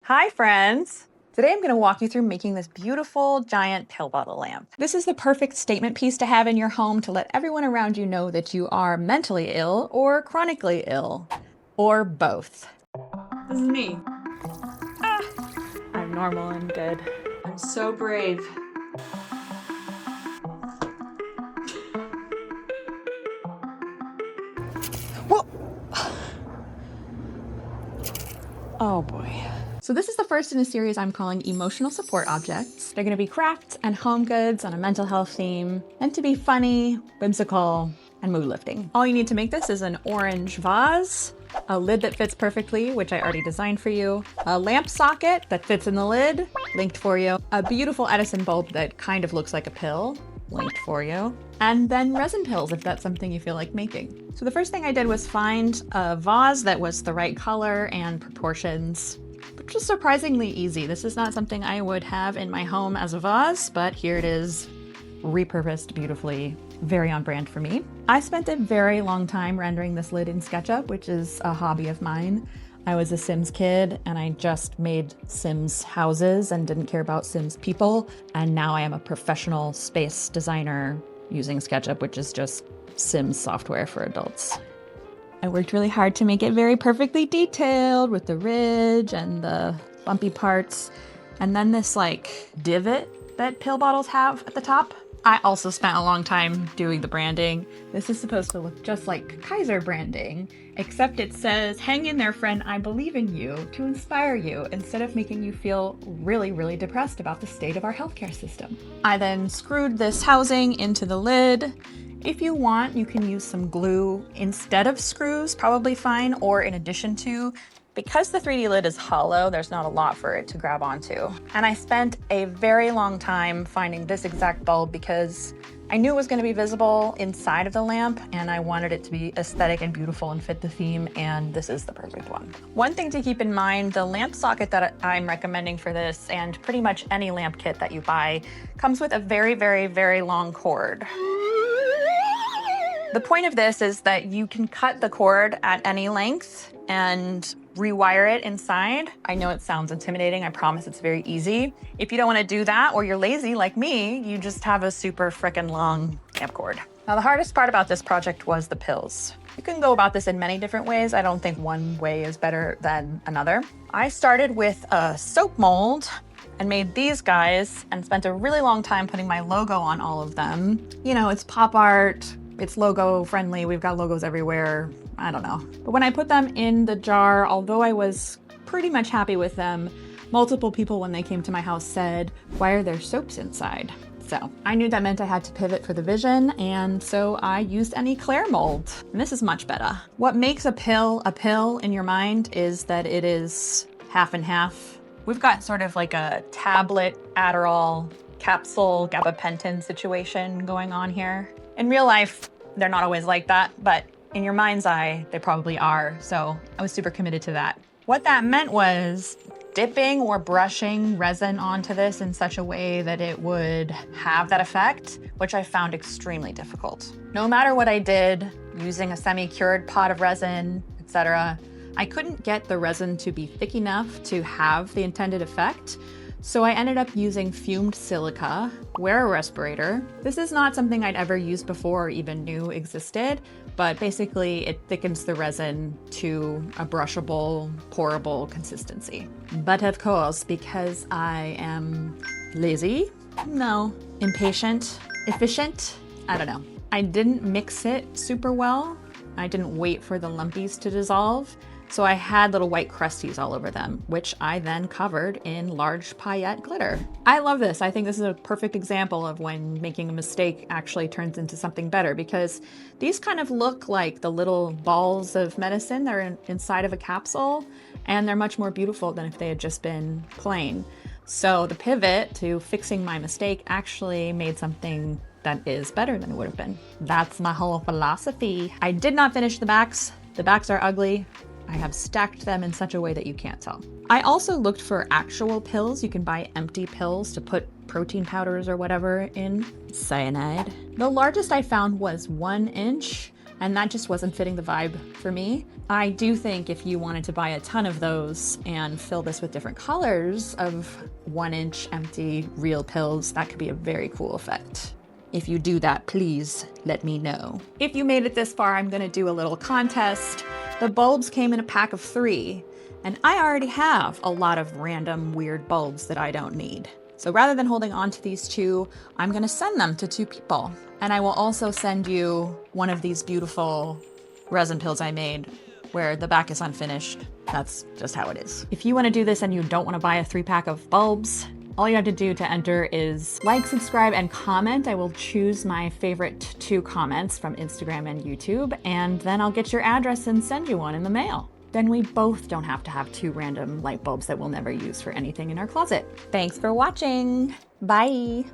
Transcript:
Hi friends! Today I'm going to walk you through making this beautiful giant pill bottle lamp. This is the perfect statement piece to have in your home to let everyone around you know that you are mentally ill or chronically ill, or both. This is me. I'm normal and good. I'm so brave. Whoa! Oh boy. So this is the first in a series I'm calling Emotional Support Objects. They're going to be crafts and home goods on a mental health theme, meant to be funny, whimsical, and mood lifting. All you need to make this is an orange vase, a lid that fits perfectly, which I already designed for you, a lamp socket that fits in the lid, linked for you, a beautiful Edison bulb that kind of looks like a pill, linked for you, and then resin pills if that's something you feel like making. So the first thing I did was find a vase that was the right color and proportions, which was surprisingly easy. This is not something I would have in my home as a vase, but here it is, repurposed beautifully, very on brand for me. I spent a very long time rendering this lid in SketchUp, which is a hobby of mine. I was a Sims kid and I just made Sims houses and didn't care about Sims people. And now I am a professional space designer using SketchUp, which is just Sims software for adults. I worked really hard to make it very perfectly detailed with the ridge and the bumpy parts. And then this like divot that pill bottles have at the top. I also spent a long time doing the branding. This is supposed to look just like Kaiser branding, except it says, "Hang in there, friend, I believe in you," to inspire you instead of making you feel really, really depressed about the state of our healthcare system. I then screwed this housing into the lid. If you want, you can use some glue instead of screws, probably fine, or in addition to. Because the 3D lid is hollow, there's not a lot for it to grab onto. And I spent a very long time finding this exact bulb because I knew it was going to be visible inside of the lamp and I wanted it to be aesthetic and beautiful and fit the theme, and this is the perfect one. One thing to keep in mind, the lamp socket that I'm recommending for this, and pretty much any lamp kit that you buy, comes with a very, very, very long cord. The point of this is that you can cut the cord at any length and rewire it inside. I know it sounds intimidating. I promise it's very easy. If you don't want to do that, or you're lazy like me, you just have a super frickin' long lamp cord. Now, the hardest part about this project was the pills. You can go about this in many different ways. I don't think one way is better than another. I started with a soap mold and made these guys and spent a really long time putting my logo on all of them. You know, it's pop art, it's logo friendly, we've got logos everywhere, I don't know. But when I put them in the jar, although I was pretty much happy with them, multiple people when they came to my house said, "Why are there soaps inside?" So I knew that meant I had to pivot for the vision, and so I used an eclair mold. And this is much better. What makes a pill in your mind is that it is half and half. We've got sort of like a tablet Adderall capsule gabapentin situation going on here. In real life, they're not always like that, but in your mind's eye, they probably are. So I was super committed to that. What that meant was dipping or brushing resin onto this in such a way that it would have that effect, which I found extremely difficult. No matter what I did, using a semi-cured pot of resin, etc., I couldn't get the resin to be thick enough to have the intended effect. So I ended up using fumed silica, wear a respirator. This is not something I'd ever used before or even knew existed, but basically it thickens the resin to a brushable, pourable consistency. But of course, because I am lazy, no, impatient, efficient, I don't know. I didn't mix it super well. I didn't wait for the lumpies to dissolve. So I had little white crusties all over them, which I then covered in large paillette glitter. I love this. I think this is a perfect example of when making a mistake actually turns into something better, because these kind of look like the little balls of medicine. They're inside of a capsule, and they're much more beautiful than if they had just been plain. So the pivot to fixing my mistake actually made something that is better than it would have been. That's my whole philosophy. I did not finish the backs. The backs are ugly. I have stacked them in such a way that you can't tell. I also looked for actual pills. You can buy empty pills to put protein powders or whatever in. Cyanide. The largest I found was 1 inch, and that just wasn't fitting the vibe for me. I do think if you wanted to buy a ton of those and fill this with different colors of 1-inch empty real pills, that could be a very cool effect. If you do that, please let me know. If you made it this far, I'm gonna do a little contest. The bulbs came in a pack of 3, and I already have a lot of random weird bulbs that I don't need. So rather than holding on to these 2, I'm gonna send them to 2 people. And I will also send you one of these beautiful resin pills I made where the back is unfinished. That's just how it is. If you wanna do this and you don't wanna buy a 3-pack of bulbs, all you have to do to enter is like, subscribe, and comment. I will choose my favorite 2 comments from Instagram and YouTube, and then I'll get your address and send you one in the mail. Then we both don't have to have 2 random light bulbs that we'll never use for anything in our closet. Thanks for watching. Bye.